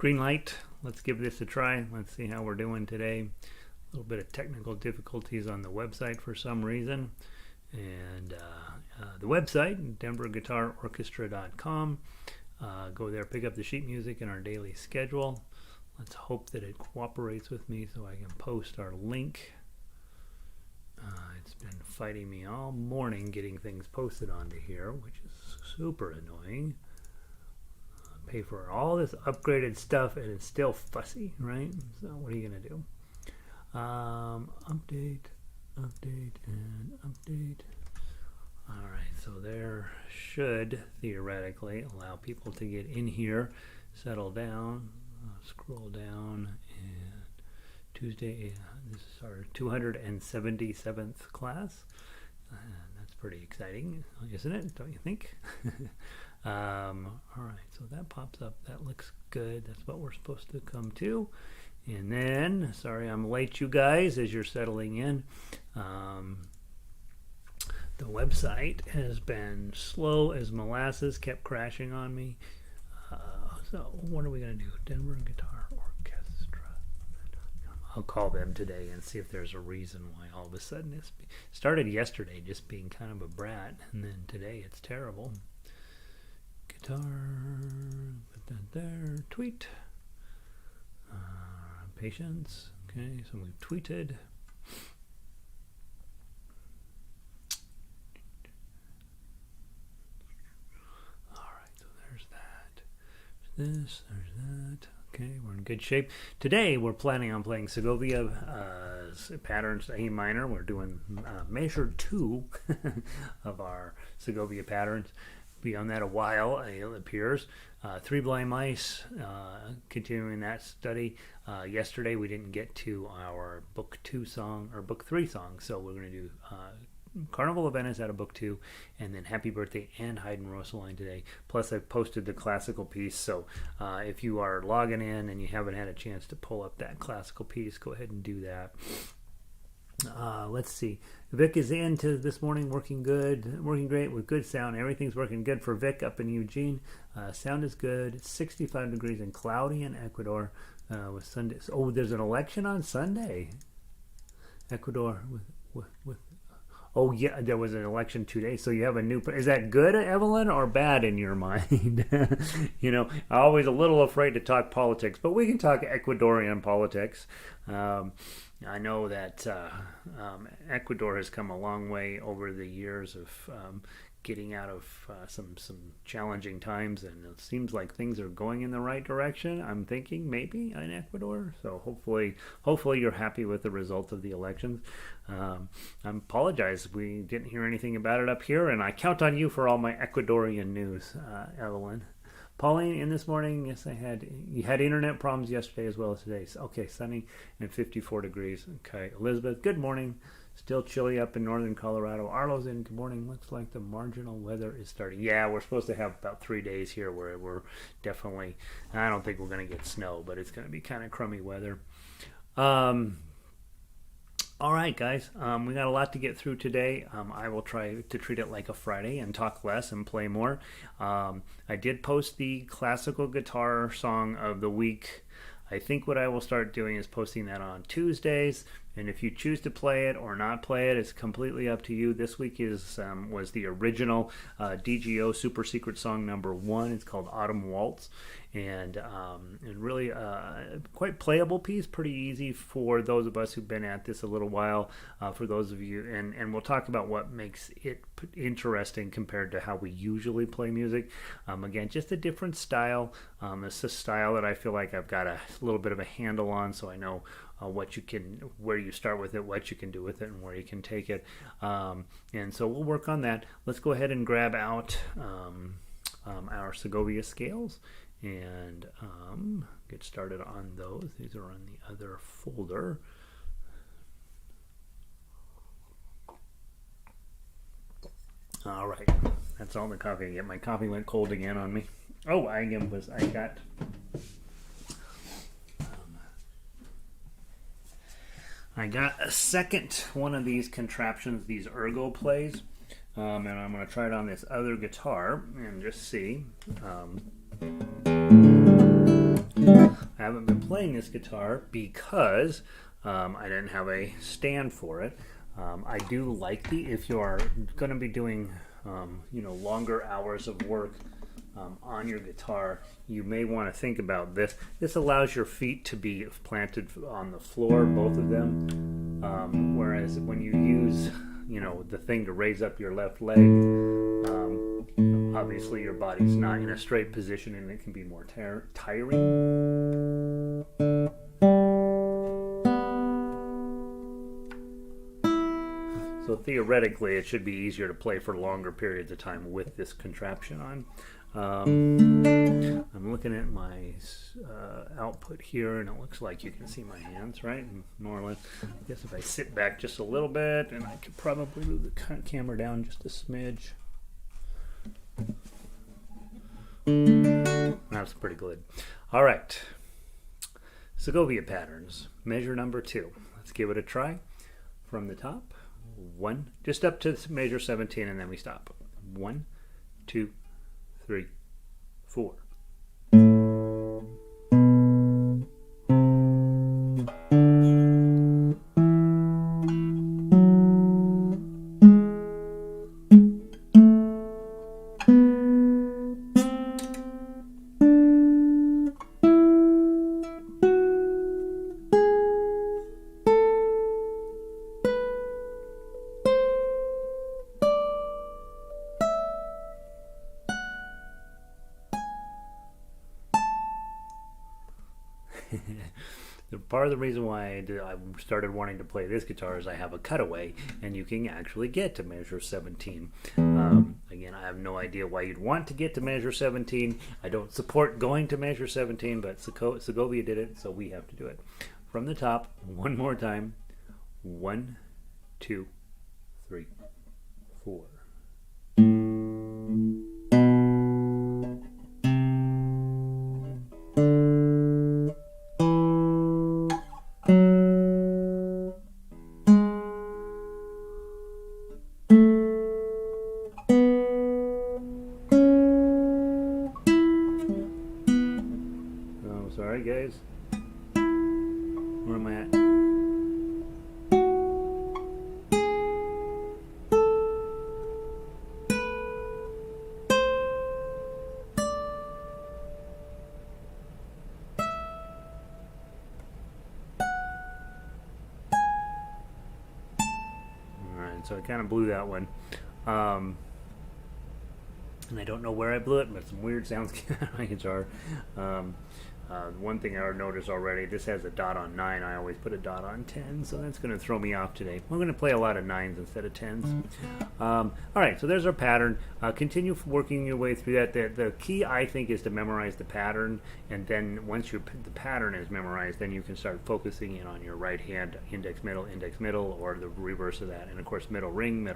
Green light. Let's give this a try. Let's see how we're doing today. A little bit of technical difficulties on the website for some reason. And the website, denverguitarorchestra.com. Go there, pick up the sheet music in our daily schedule. Let's hope that it cooperates with me so I can post our link. It's been fighting me all morning getting things posted onto here, which is super annoying. Pay for all this upgraded stuff and it's still fussy, right? So what are you going to do? Update, and update. All right, so there should theoretically allow people to get in here, settle down, scroll down, and Tuesday, this is our 277th class. That's pretty exciting, isn't it? Don't you think? All right, so that pops up. That looks good. That's what we're supposed to come to. And then, sorry I'm late, you guys, as you're settling in. The website has been slow as molasses, kept crashing on me. So what are we going to do? Denver Guitar Orchestra. I'll call them today and see if there's a reason why all of a sudden it started yesterday just being kind of a brat, and then today it's terrible. Guitar, put that there, tweet, patience, okay, so we've tweeted. Alright, so there's that, there's this, there's that, okay, we're in good shape. Today we're planning on playing Segovia patterns A minor. We're doing measure 2 of our Segovia patterns. Be on that a while, it appears. Three Blind Mice, continuing that study. Yesterday we didn't get to our book 2 song, or book 3 song, so we're going to do Carnival of Venice out of book 2, and then Happy Birthday and Heidenröslein today. Plus I've posted the classical piece, so if you are logging in and you haven't had a chance to pull up that classical piece, go ahead and do that. Let's see. Vic is into this morning, working good, working great with good sound. Everything's working good for Vic up in Eugene. Sound is good. It's 65 degrees and cloudy in Ecuador with Sunday. Oh, there's an election on Sunday. Ecuador with oh yeah, there was an election 2 days. So you have a new. Is that good, Evelyn, or bad in your mind? You know, I'm always a little afraid to talk politics, but we can talk Ecuadorian politics. I know that Ecuador has come a long way over the years of getting out of some challenging times, and it seems like things are going in the right direction. I'm thinking maybe in Ecuador, so hopefully you're happy with the result of the elections. I apologize we didn't hear anything about it up here, and I count on you for all my Ecuadorian news, Evelyn. Pauline, in this morning, yes, you had internet problems yesterday as well as today. So, okay, sunny and 54 degrees. Okay, Elizabeth, good morning. Still chilly up in northern Colorado. Arlo's in, good morning. Looks like the marginal weather is starting. Yeah, we're supposed to have about 3 days here where we're definitely, I don't think we're going to get snow, but it's going to be kind of crummy weather. All right, guys, we got a lot to get through today. I will try to treat it like a Friday and talk less and play more. I did post the classical guitar song of the week. I think what I will start doing is posting that on Tuesdays, and if you choose to play it or not play it, it's completely up to you. This week was the original DGO Super Secret Song number 1. It's called Autumn Waltz, and really quite playable piece, pretty easy for those of us who've been at this a little while. For those of you, and we'll talk about what makes it interesting compared to how we usually play music. Again, just a different style. It's a style that I feel like I've got a little bit of a handle on, so I know where you start with it, what you can do with it, and where you can take it. And so we'll work on that. Let's go ahead and grab out our Segovia scales and get started on those. These are on the other folder. All right, that's all the coffee I get. My coffee went cold again on me. Oh, I got a second one of these contraptions, these ergo plays, and I'm going to try it on this other guitar and just see. haven't been playing this guitar because I didn't have a stand for it. I do like if you are going to be doing longer hours of work on your guitar, you may want to think about this. This allows your feet to be planted on the floor, both of them, whereas when you use the thing to raise up your left leg, obviously your body's not in a straight position and it can be more tiring. So theoretically, it should be easier to play for longer periods of time with this contraption on. I'm looking at my output here, and it looks like you can see my hands, right? More or less. I guess if I sit back just a little bit, and I could probably move the camera down just a smidge. That's pretty good. All right. Segovia patterns, measure number 2. Let's give it a try from the top. 1, just up to measure 17, and then we stop. 1, 2, 3, 4. Part of the reason why I started wanting to play this guitar is I have a cutaway, and you can actually get to measure 17. Again, I have no idea why you'd want to get to measure 17. I don't support going to measure 17, but Segovia did it, so we have to do it. From the top, one more time. 1, 2, 3, 4. Sorry guys, where am I at? Alright, so I kind of blew that one. And I don't know where I blew it, but some weird sounds came out of my guitar. One thing I noticed already, this has a dot on 9. I always put a dot on 10, so that's going to throw me off today. We're going to play a lot of 9s instead of 10s. Alright, so there's our pattern. Continue working your way through that. The key, I think, is to memorize the pattern, and then once the pattern is memorized, then you can start focusing in on your right hand, index, middle, or the reverse of that. And of course, middle ring,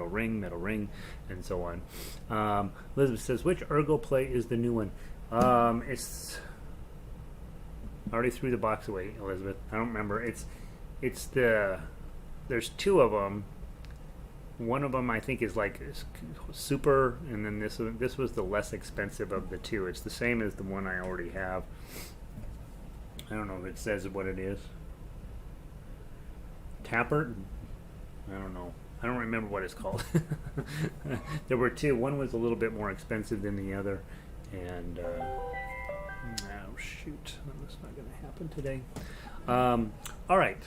and so on. Elizabeth says, which ergo play is the new one? It's... I already threw the box away, Elizabeth. I don't remember. There's 2 of them. One of them I think is like super, and then this was the less expensive of the 2. It's the same as the one I already have. I don't know if it says what it is. Tapper? I don't know. I don't remember what it's called. There were 2. One was a little bit more expensive than the other, and oh shoot, that's not going to happen today. All right.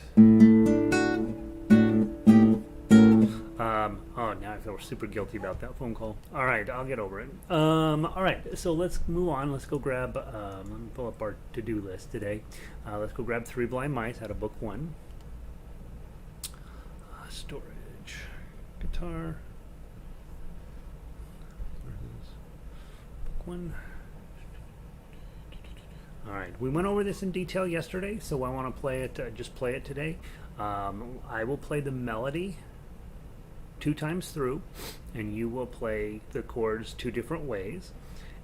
Oh, now I feel super guilty about that phone call. All right, I'll get over it. All right, so let's move on. Let's go grab. Let me pull up our to-do list today. Let's go grab 3 Blind Mice out of book 1. Storage, guitar. Where is book 1? Alright, we went over this in detail yesterday, so I want to play it, just play it today. I will play the melody 2 times through, and you will play the chords 2 different ways,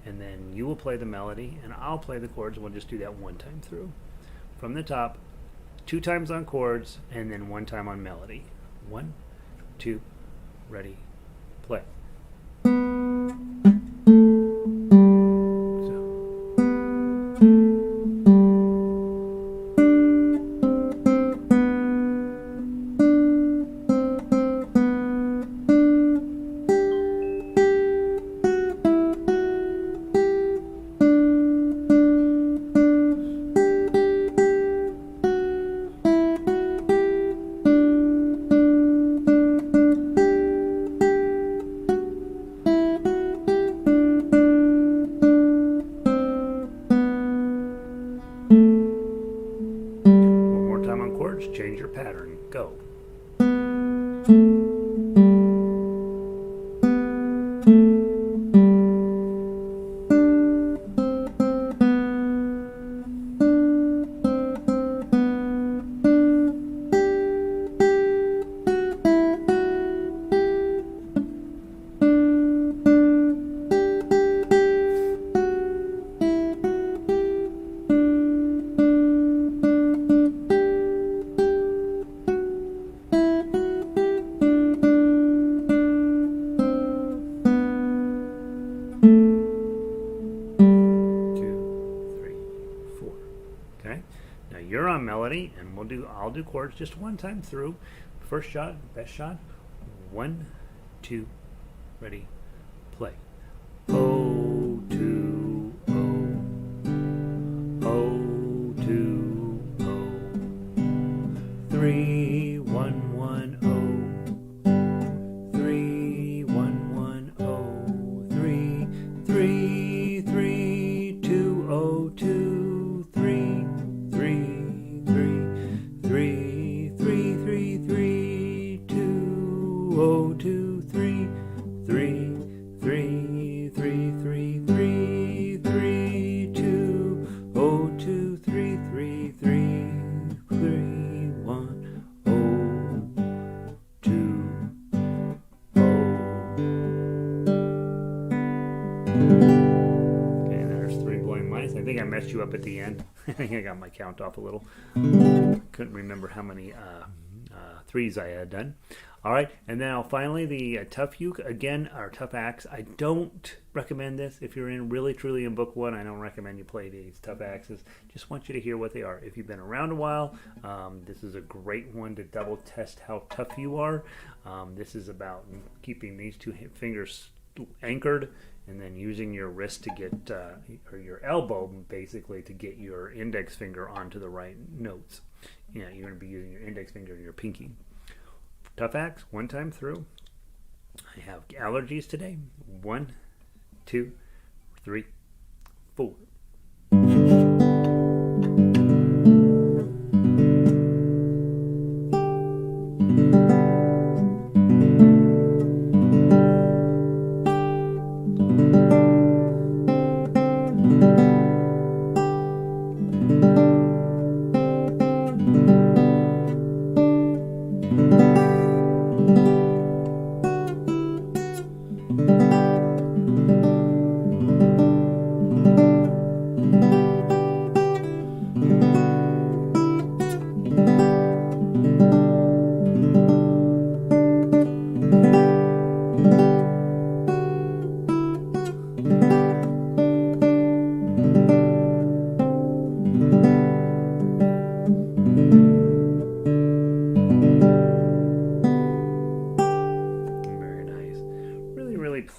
and then you will play the melody, and I'll play the chords, and we'll just do that 1 time through. From the top, 2 times on chords, and then 1 time on melody. 1, 2, ready, play. change your pattern. Go. You're on melody, and I'll do chords just one time through. First shot, best shot. 1, 2, ready, play. O, 2, O, O, 2, O, 3, 1, 1, O, 3, 1, 1, O, 3, 3, 3, 2, O, 2, 3, 3. 3, 3, 3, 3, 2, O, 2, 3, 3, 3, 3, 3, 3, 3, 2, O, 2, 3, 3, 3, 3, 1, O, 2, O. Okay, there's 3 blind mice. I think I messed you up at the end. I think I got my count off a little. Couldn't remember how many threes I had done. All right, and now finally the tough uke again, or tough axe. I don't recommend this if you're really truly in book 1. I don't recommend you play these tough axes. Just want you to hear what they are. If you've been around a while, this is a great one to double test how tough you are. This is about keeping these 2 fingers anchored, and then using your wrist to get, or your elbow basically, to get your index finger onto the right notes. Yeah, you're going to be using your index finger and your pinky. Tough axe, one time through. I have allergies today. 1, 2, 3, 4.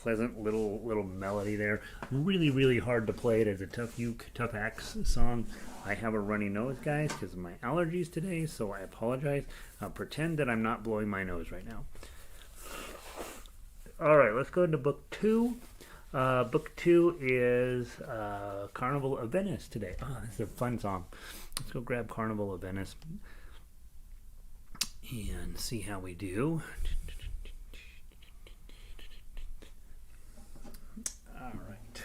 Pleasant little melody there. Really hard to play it as a tough uke, tough axe song. I have a runny nose, guys, because of my allergies today, so I apologize. Pretend that I'm not blowing my nose right now. All right, let's go into book 2. Book 2 is Carnival of Venice today. Oh, this is a fun song. Let's go grab Carnival of Venice and see how we do. All right.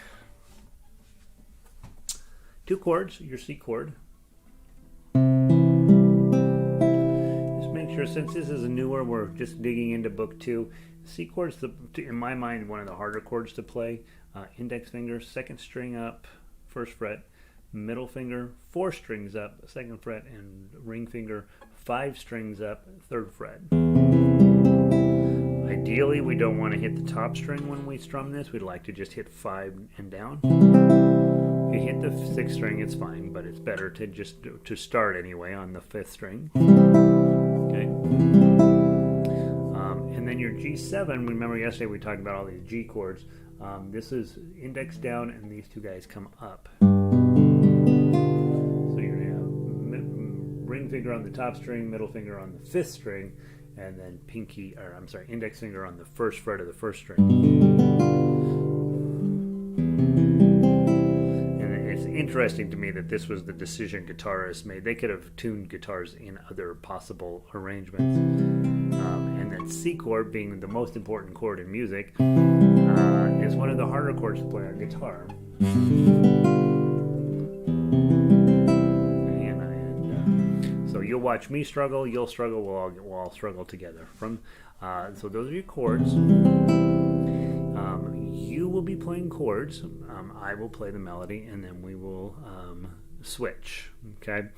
2 chords, your C chord. Just make sure, since this is a newer, we're just digging into book 2. C chord's, in my mind, one of the harder chords to play. Index finger, 2nd string up, 1st fret. Middle finger, 4 strings up, 2nd fret, and ring finger, 5 strings up, 3rd fret. Ideally, we don't want to hit the top string when we strum this. We'd like to just hit 5 and down. If you hit the 6th string, it's fine, but it's better to just to start anyway on the 5th string. Okay. And then your G7. Remember yesterday we talked about all these G chords. This is index down, and these 2 guys come up. So you're gonna have ring finger on the top string, middle finger on the 5th string, and then index finger on the 1st fret of the 1st string. And it's interesting to me that this was the decision guitarists made. They could have tuned guitars in other possible arrangements. And that C chord, being the most important chord in music, is one of the harder chords to play on guitar. So you'll watch me struggle, you'll struggle, we'll all struggle together. So those are your chords. You will be playing chords. I will play the melody, and then we will switch. Okay.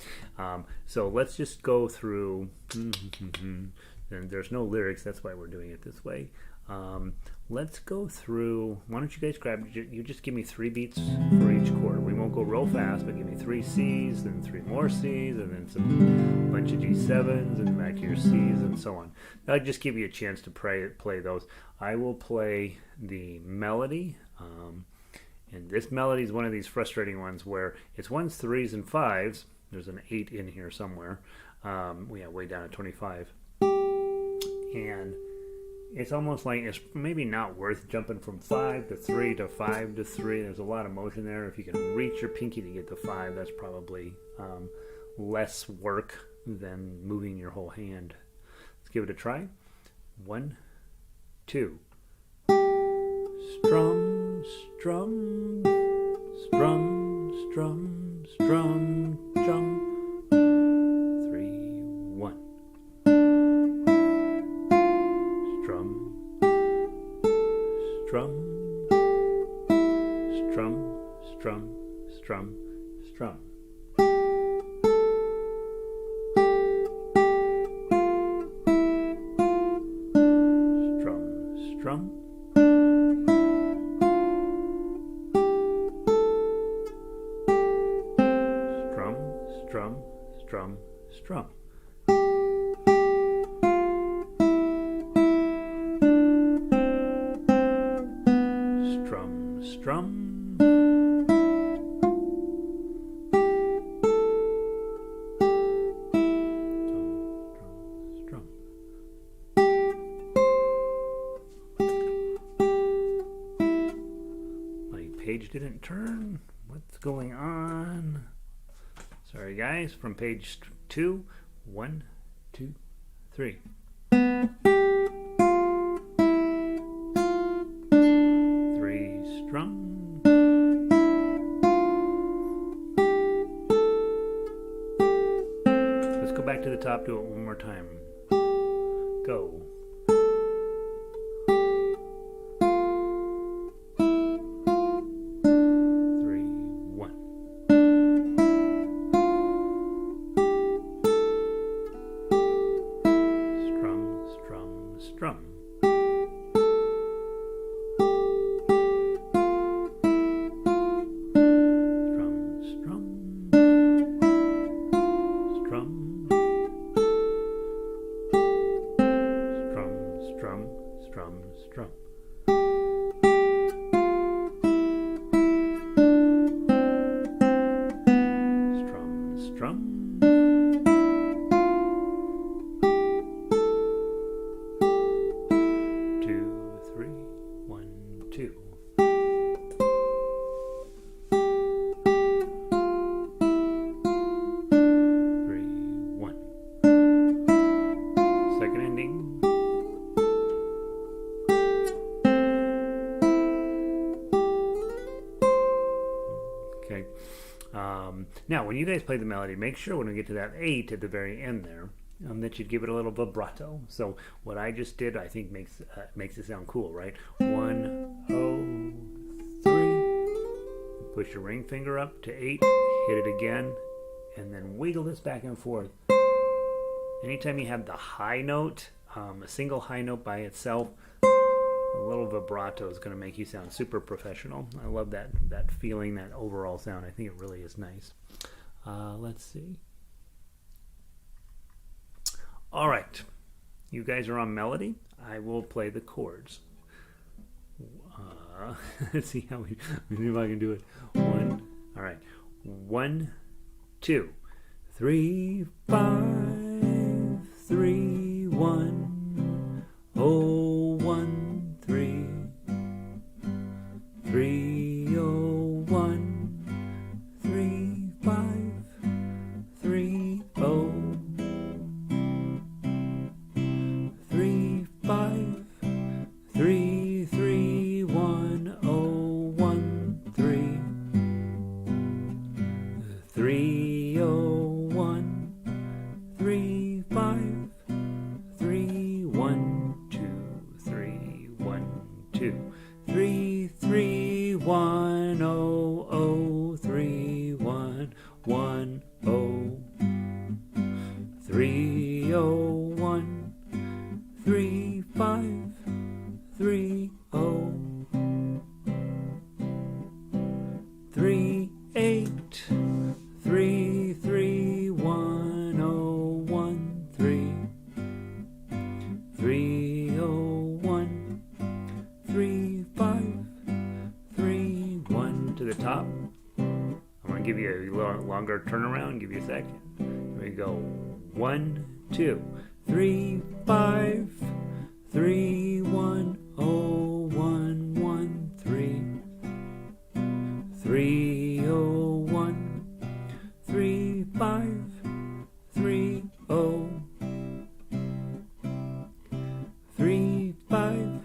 So let's just go through. And there's no lyrics. That's why we're doing it this way. Let's go through. Why don't you guys grab? You just give me 3 beats for each chord. We won't go real fast, but give me 3 C's, then 3 more C's, and then some bunch of G7s, and back to your C's, and so on. That'll just give you a chance to play those. I will play the melody, and this melody is one of these frustrating ones where it's 1s, 3s, and 5s. There's an 8 in here somewhere. Way down at 25, and it's almost like it's maybe not worth jumping from 5 to 3 to 5 to 3. There's a lot of motion there. If you can reach your pinky to get to 5, that's probably less work than moving your whole hand. Let's give it a try. 1, 2. Strum, strum, strum, strum, strum, strum. 3, 1. Strum, strum, strum, strum, strum. Strum, strum. Strum, strum, strum, strum. Strum. Strum. My page didn't turn. What's going on? Sorry, guys. From page 2. 1, 2, 3. Strum. Let's go back to the top, do it one more time. Go. Strum. Now, when you guys play the melody, make sure when we get to that 8 at the very end there, that you give it a little vibrato. So what I just did, I think makes it sound cool, right? 1, 0, 3. Push your ring finger up to 8, hit it again, and then wiggle this back and forth. Anytime you have the high note, a single high note by itself, a little vibrato is going to make you sound super professional. I love that feeling, that overall sound. I think it really is nice. Let's see. All right. You guys are on melody. I will play the chords. Let's see how see if I can do it. 1. All right. 1, 2, 3, 5, 3, 1. Oh, 1, 3. 3, oh, 1, 3. 3 0 1 3 5 3 1 2 3 1 2 3 3 1 0 0 3 1 1 0 3 0 1 3 5 3 0 3 8 3 3 1 0 1 3 3 0 1 3 5 3 1 to the top. I'm going to give you a longer turnaround, give you a second. Here we go. 1 2 3 5 3 1 0 1 1 3 3 0 1 3 5 3 0 3 5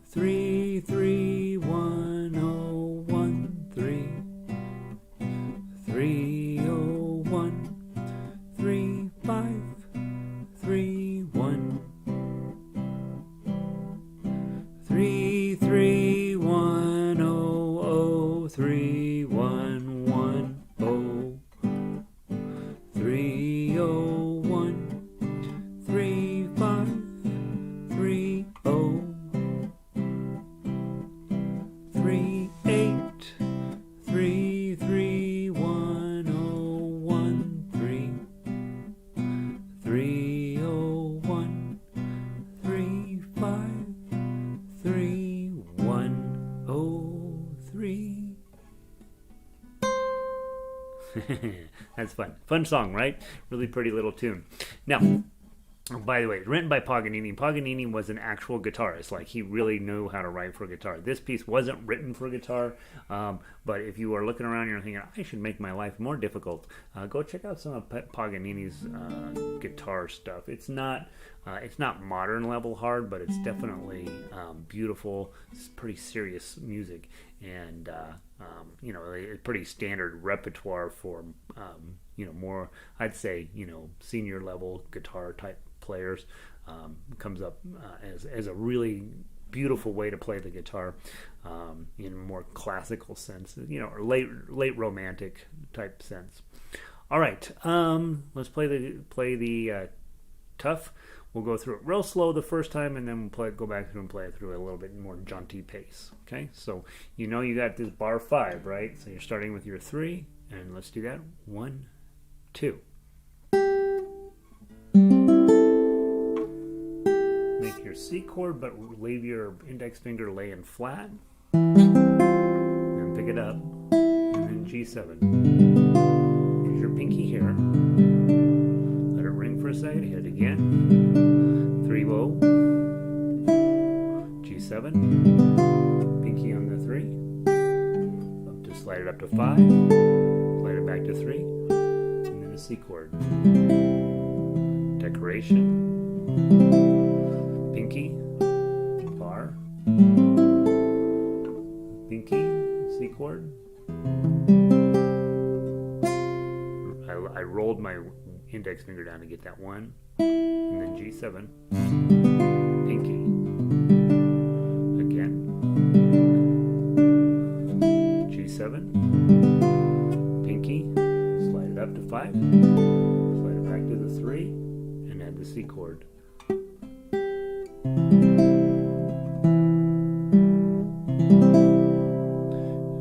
3 3 1 0 1 3 3 0 1 3 5 3 1 3 3 1 0 0 3 1 1 0 3 0 1 3 5 3 0 3 8 3 3 1 0 1 3 3 0 1 3 5 3 1 0 3. That's fun. Fun song, right? Really pretty little tune. Now, by the way, written by Paganini. Paganini was an actual guitarist. Like, he really knew how to write for guitar. This piece wasn't written for guitar, but if you are looking around and you're thinking, I should make my life more difficult, go check out some of Paganini's guitar stuff. It's not modern level hard, but it's definitely beautiful. It's pretty serious music, and it's pretty standard repertoire for more, I'd say, senior level guitar type players. Comes up as a really beautiful way to play the guitar in a more classical sense, or late romantic type sense. All right, let's play the tough. We'll go through it real slow the first time, and then we'll go back through and play it through a little bit more jaunty pace. Okay, so you got this bar 5, right? So you're starting with your 3, and let's do that. 1 2. Make your C chord, but leave your index finger laying flat, and pick it up, and then G7. Use your pinky here. Let it ring for a second. Hit it again. 3 0. G7. Pinky on the 3. Up to slide it up to 5. Slide it back to 3. And then a C chord. Decoration. Pinky, bar, pinky, C chord. I rolled my index finger down to get that 1, and then G7, pinky, again, G7, pinky, slide it up to 5, slide it back to the 3, and add the C chord.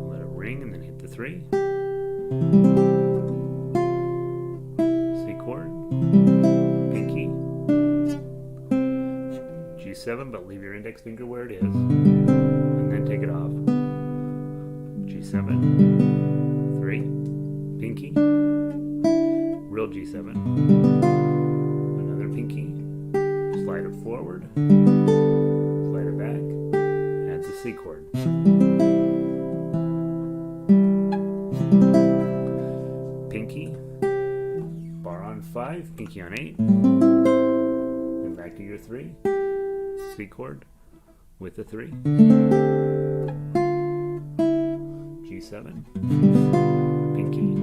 Let it ring and then hit the 3. C chord, pinky, G7, but leave your index finger where it is, and then take it off. G7, 3, pinky, real G7, another pinky, slide it forward, slide it back, adds a C chord. Pinky, bar on 5, pinky on 8, and back to your 3, C chord with the 3, G7, pinky,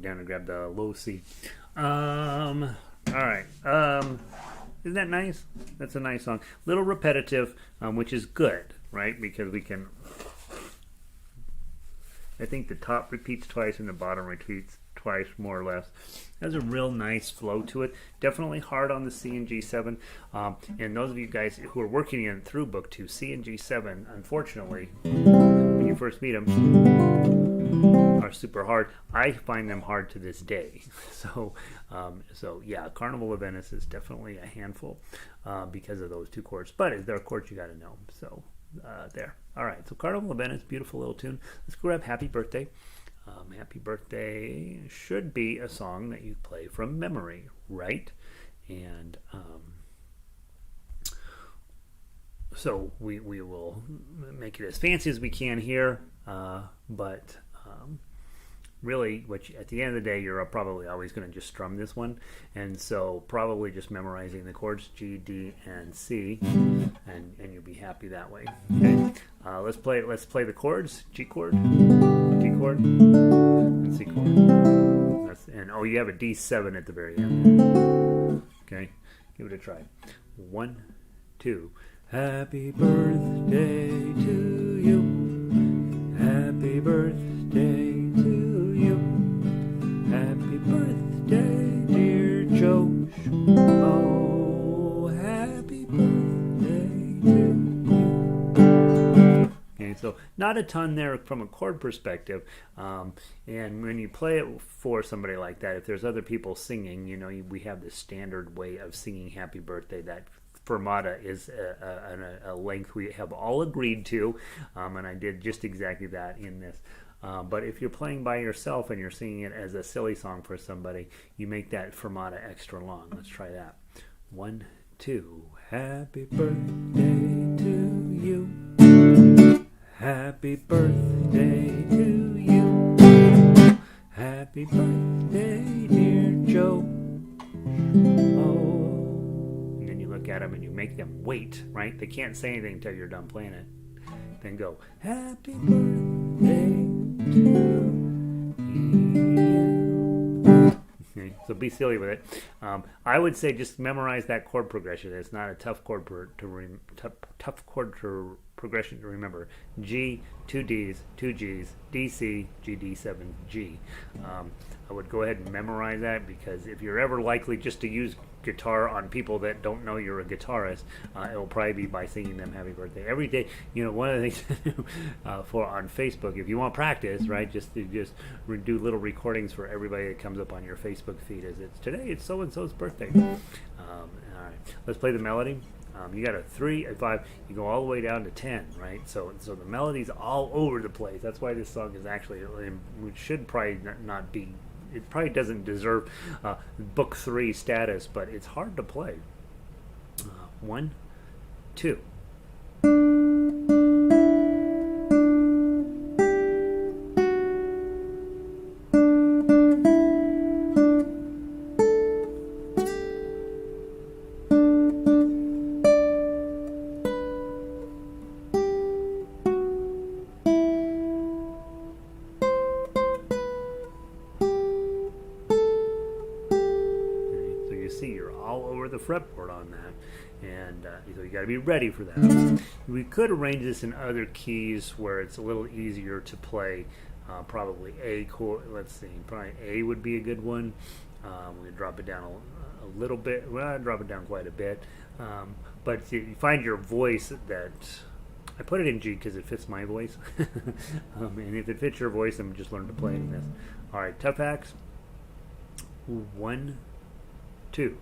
move down and grab the low C. All right. Isn't that nice? That's a nice song. Little repetitive, which is good, right? Because we can. I think the top repeats twice and the bottom repeats twice, more or less. Has a real nice flow to it. Definitely hard on the C and G7. And those of you guys who are working in through Book 2, C and G7, unfortunately, when you first meet them, are super hard. I find them hard to this day. So yeah, Carnival of Venice is definitely a handful because of those two chords. But there are chords you got to know. So there. All right. So Carnival of Venice, beautiful little tune. Let's grab Happy Birthday. Happy Birthday should be a song that you play from memory, right? And so we will make it as fancy as we can here, but really, at the end of the day, you're probably always going to just strum this one, and so probably just memorizing the chords G, D, and C, and you'll be happy that way. Okay, let's play the chords: G chord, D chord, and C chord. And you have a D7 at the very end. Okay, give it a try. 1, 2. Happy birthday to you. Happy birthday to you. Happy birthday, dear Joe. Oh, happy birthday to you. Okay, so not a ton there from a chord perspective. And when you play it for somebody like that, if there's other people singing, we have this standard way of singing Happy Birthday that fermata is a length we have all agreed to, and I did just exactly that in this. But if you're playing by yourself and you're singing it as a silly song for somebody, you make that fermata extra long. Let's try that. 1, 2. Happy birthday to you. Happy birthday to you. Happy birthday, dear Joe. Oh. Look at them and you make them wait, right? They can't say anything until you're done playing it. Then go, happy birthday to you. Okay, so be silly with it. I would say just memorize that chord progression. It's not a tough chord progression to remember. G, 2 Ds, 2 Gs, D, C, G, D, 7, G. I would go ahead and memorize that, because if you're ever likely just to use guitar on people that don't know you're a guitarist, it will probably be by singing them Happy Birthday every day. One of the things for on Facebook, if you want practice, right, just do little recordings for everybody that comes up on your Facebook feed. Today it's so and so's birthday. All right, let's play the melody. You got a 3, a 5. You go all the way down to 10, right? So the melody's all over the place. That's why this song is actually, it should probably not be. It probably doesn't deserve Book 3 status, but it's hard to play. 1, 2. The fretboard on that, and so you got to be ready for that. We could arrange this in other keys where it's a little easier to play. Probably A chord. Let's see, probably A would be a good one. We drop it down a little bit. Well, I drop it down quite a bit, but you find your voice that. I put it in G because it fits my voice, and if it fits your voice, then just learn to play it in this. All right, tough axe. 1, 2.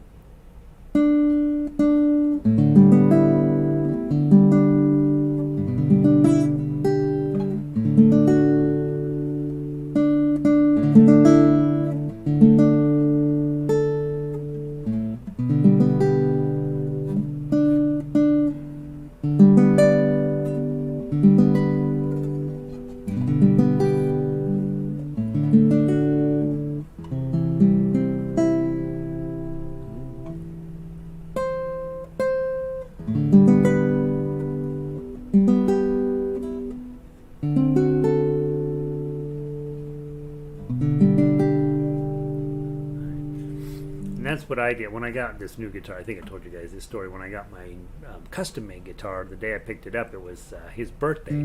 that's what I did when I got this new guitar. I think I told you guys this story. When I got my custom-made guitar, the day I picked it up, it was his birthday.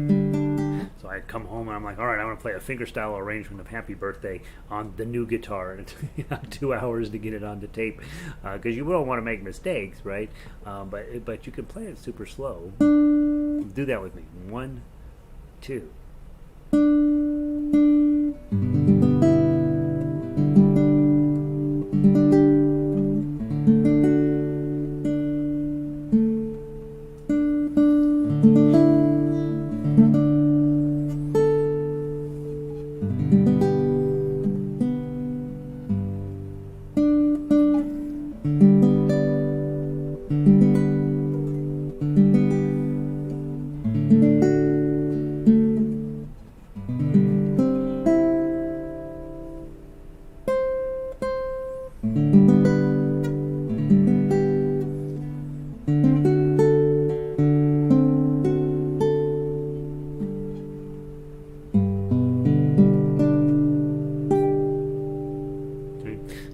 So I'd come home and I'm like, all right, I want to play a fingerstyle arrangement of Happy Birthday on the new guitar. And it took 2 hours to get it onto tape because you don't want to make mistakes, right? But you can play it super slow. Do that with me. 1, 2.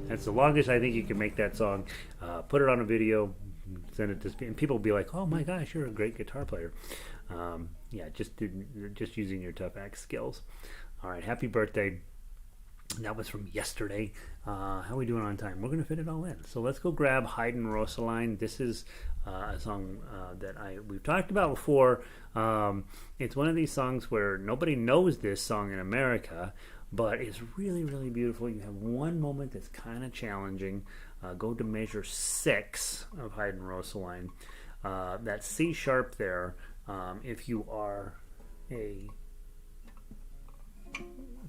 That's the longest I think you can make that song. Put it on a video, send it to, and people will be like, "Oh my gosh, you're a great guitar player." Yeah, just using your tough axe skills. All right, happy birthday. That was from yesterday. How are we doing on time? We're going to fit it all in. So let's go grab Heidenröslein. This is a song that we've talked about before. It's one of these songs where nobody knows this song in America, but it's really, really beautiful. You have one moment that's kind of challenging. Go to measure 6 of Heidenröslein. That C sharp there, if you are a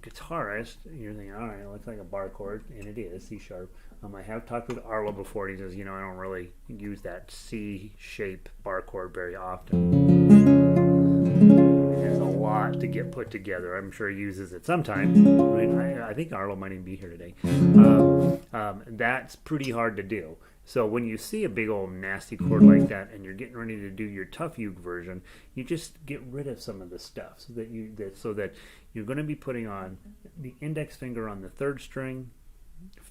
guitarist, you're thinking, all right, it looks like a bar chord, and it is C sharp. I have talked with Arlo before. He says, I don't really use that C shape bar chord very often. There's a lot to get put together. I'm sure he uses it sometimes. I think Arlo might even be here today. That's pretty hard to do. So when you see a big old nasty chord like that and you're getting ready to do your tough uke version, you just get rid of some of the stuff so that you're going to be putting on the index finger on the 3rd string,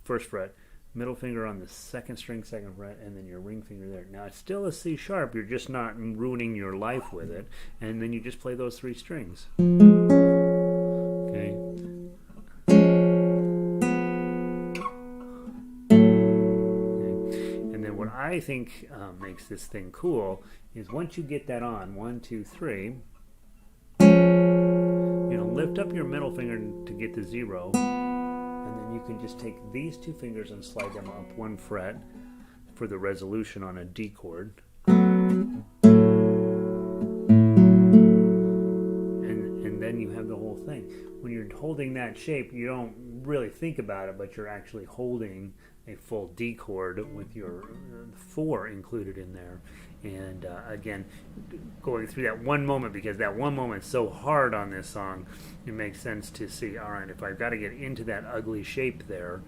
1st fret, middle finger on the 2nd string, 2nd fret, and then your ring finger there. Now it's still a C sharp, you're just not ruining your life with it, and then you just play those 3 strings. Okay. What I think makes this thing cool is once you get that on, 1, 2, 3, lift up your middle finger to get to 0, and then you can just take these 2 fingers and slide them up 1 fret for the resolution on a D chord. And then you have the whole thing. When you're holding that shape, you don't really think about it, but you're actually holding a full D chord with your 4 included in there. And again, going through that one moment, because that one moment is so hard on this song, it makes sense to see, all right, if I've got to get into that ugly shape there,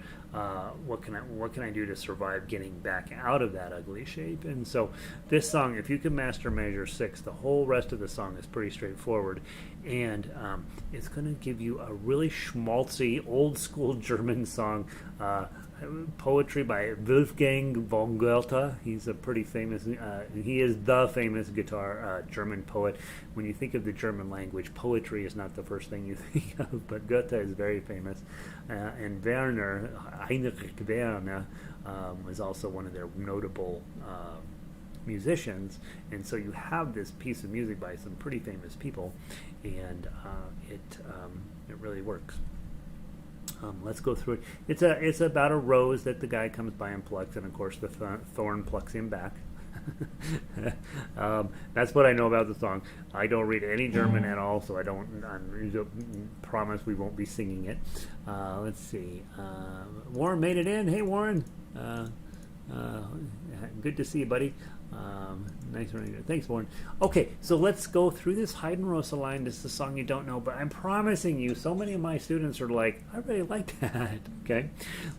what can I do to survive getting back out of that ugly shape? And so this song, if you can master measure 6, the whole rest of the song is pretty straightforward, and it's going to give you a really schmaltzy, old school German song. Poetry by Wolfgang von Goethe. He's a pretty famous, he is the famous German poet. When you think of the German language, poetry is not the first thing you think of, but Goethe is very famous. And Heinrich Werner was also one of their notable musicians. And so you have this piece of music by some pretty famous people, and it really works. Let's go through it. It's about a rose that the guy comes by and plucks, and of course the thorn plucks him back. That's what I know about the song. I don't read any German at all, so I promise we won't be singing it. Let's see. Warren made it in. Hey, Warren. Good to see you, buddy. Nice running. Thanks, Warren. Okay, so let's go through this Heidenröslein. This is a song you don't know, but I'm promising you, so many of my students are like, I really like that. Okay,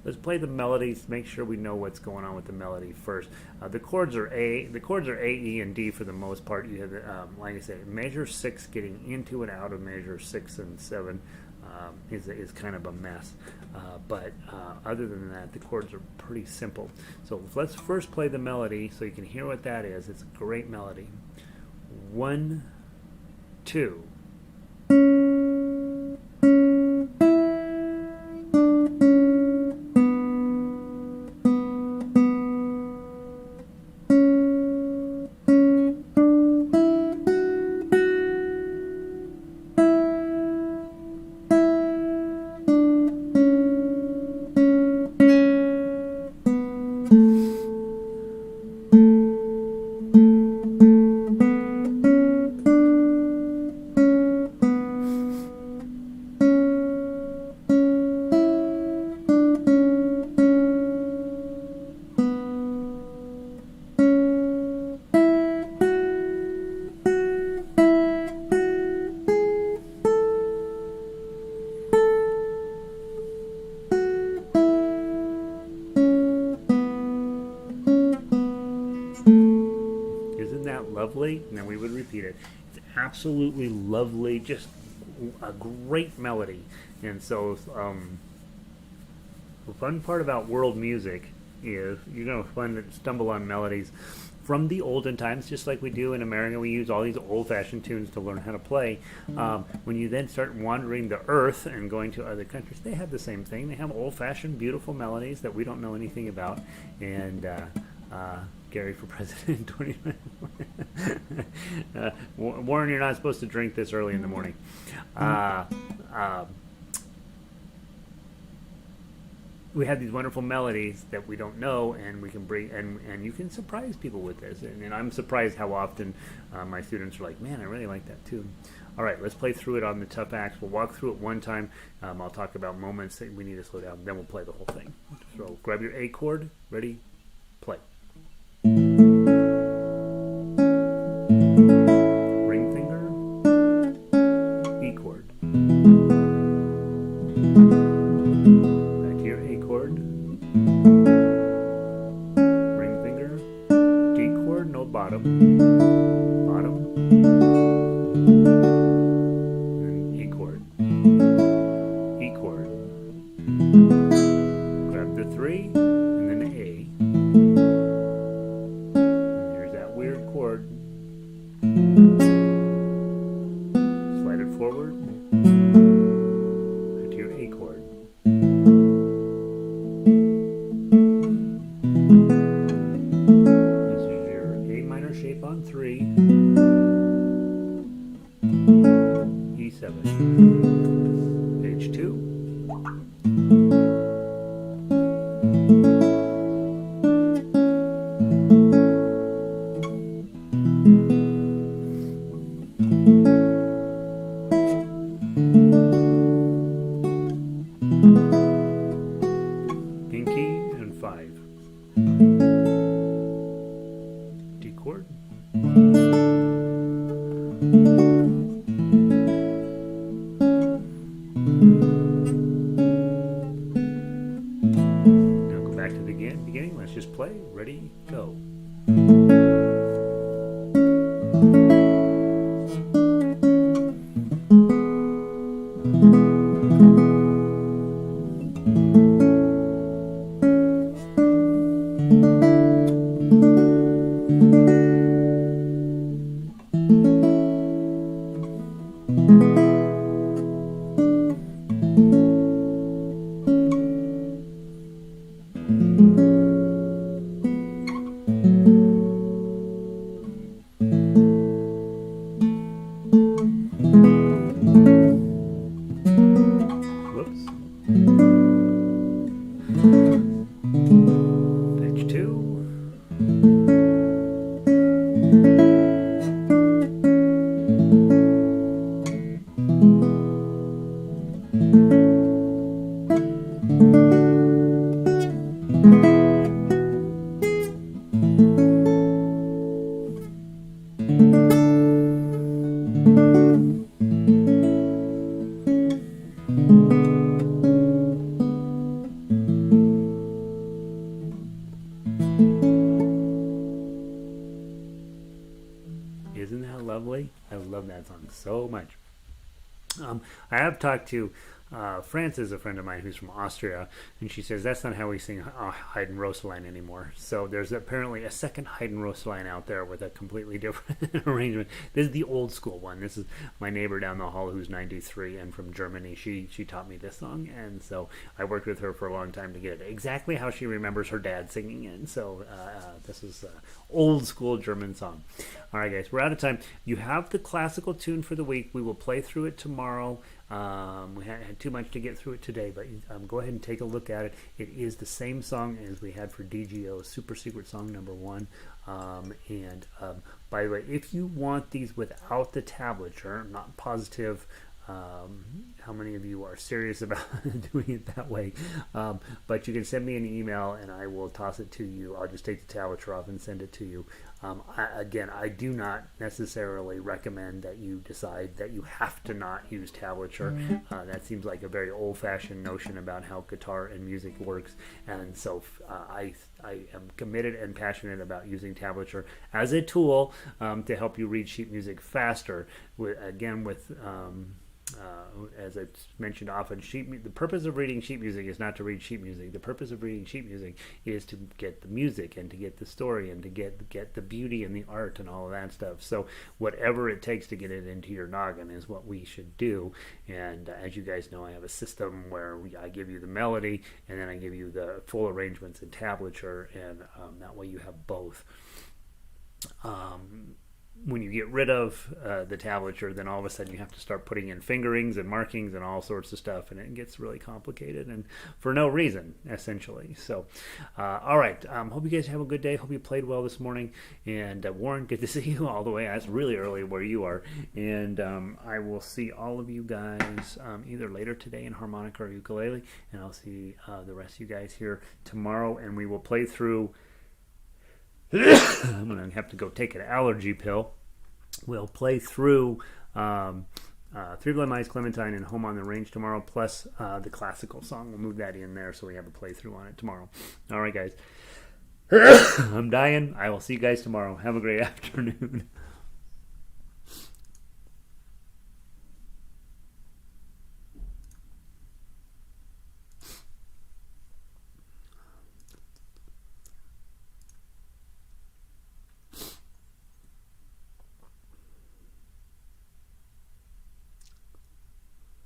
let's play the melodies. Make sure we know what's going on with the melody first. The chords are A, E, and D for the most part. You have, like I said, measure 6, getting into and out of measure 6 and 7. is kind of a mess. But other than that, the chords are pretty simple. So let's first play the melody so you can hear what that is. It's a great melody. 1, 2. Lovely, and then we would repeat it. It's absolutely lovely, just a great melody. And so the fun part about world music is you're going to stumble on melodies from the olden times, just like we do in America. We use all these old-fashioned tunes to learn how to play. When you then start wandering the earth and going to other countries, they have the same thing. They have old-fashioned, beautiful melodies that we don't know anything about. And Gary for president in 2024. Warren, you're not supposed to drink this early in the morning. We have these wonderful melodies that we don't know, and we can bring, and you can surprise people with this. And I'm surprised how often my students are like, man, I really like that too. All right, let's play through it on the tough acts. We'll walk through it one time. I'll talk about moments that we need to slow down. Then we'll play the whole thing. So grab your A chord. Ready? Play. Ring finger, E chord. Back to your A chord. Ring finger, D chord, no bottom. Bottom. And E chord. E chord. Grab the 3 and then A. Slide it forward to your A chord. This is your A minor shape on 3, E7. Page 2. Pinky and 5. D chord. Now go back to the beginning. Let's just play. Ready, go. Page 2. Isn't that lovely? I love that song so much. I have talked to Frances, a friend of mine who's from Austria, and she says that's not how we sing Heidenröslein anymore. So there's apparently a second Heidenröslein out there with a completely different arrangement. This is the old school one. This is my neighbor down the hall who's 93 and from Germany. She taught me this song, and so I worked with her for a long time to get it exactly how she remembers her dad singing it. So this is old school German song. All right, guys, we're out of time. You have the classical tune for the week. We will play through it tomorrow. We had too much to get through it today, but go ahead and take a look at it. It is the same song as we had for DGO, Super Secret Song #1. By the way, if you want these without the tablature, I'm not positive how many of you are serious about doing it that way, but you can send me an email and I will toss it to you. I'll just take the tablature off and send it to you. I do not necessarily recommend that you decide that you have to not use tablature. That seems like a very old-fashioned notion about how guitar and music works, and so I am committed and passionate about using tablature as a tool to help you read sheet music faster. As I've mentioned often, the purpose of reading sheet music is not to read sheet music. The purpose of reading sheet music is to get the music and to get the story and to get the beauty and the art and all of that stuff. So whatever it takes to get it into your noggin is what we should do. And as you guys know, I have a system where I give you the melody and then I give you the full arrangements in tablature, and that way you have both. When you get rid of the tablature, then all of a sudden you have to start putting in fingerings and markings and all sorts of stuff, and it gets really complicated and for no reason, essentially. So, all right. Hope you guys have a good day. Hope you played well this morning. And Warren, good to see you all the way. That's really early where you are. And I will see all of you guys either later today in harmonica or ukulele, and I'll see the rest of you guys here tomorrow, and we will play through. I'm going to have to go take an allergy pill. We'll play through Three Blind Mice, Clementine, and Home on the Range tomorrow, plus the classical song. We'll move that in there so we have a playthrough on it tomorrow. All right, guys. I'm dying. I will see you guys tomorrow. Have a great afternoon.